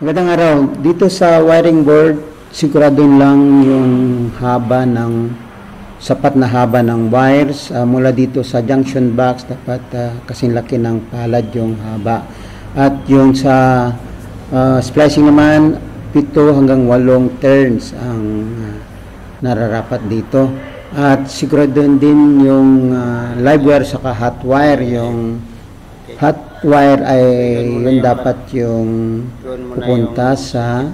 Magandang araw. Dito sa wiring board, siguraduhin lang yung haba ng sapat na haba ng wires. Mula dito sa junction box, dapat kasing laki ng palad yung haba. At yung sa splicing naman, 7 hanggang 8 turns ang nararapat dito. At siguraduhin din yung live wire saka hot wire. Yung hot wire ay yun dapat yung pupunta sa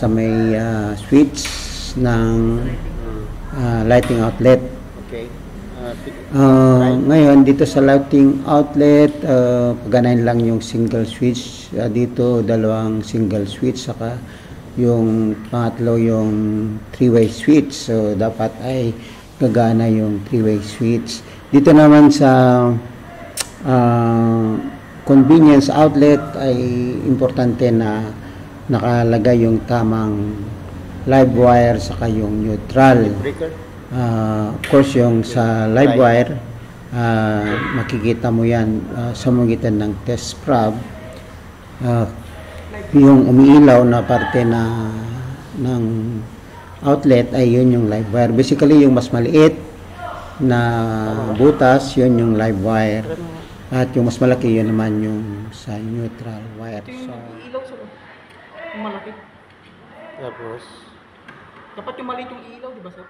may switch ng lighting outlet. Okay. Ngayon dito sa lighting outlet, paganahin lang yung single switch. Dito 2 single switch, saka yung pangatlo yung 3-way switch. So dapat ay gagana yung 3-way switch. Dito naman sa convenience outlet ay importante na nakalagay yung tamang live wire saka yung neutral. Of course yung sa live wire, makikita mo yan sa magitan ng test prob. Yung umiilaw na parte ng outlet ay yun yung live wire. Basically yung mas maliit na butas, yun yung live wire. At yung mas malaki, yun naman yung sa neutral wire. Ito yung ilaw sa yung malaki. Tapos, Dapat yung maliit yung ilaw, di ba sir?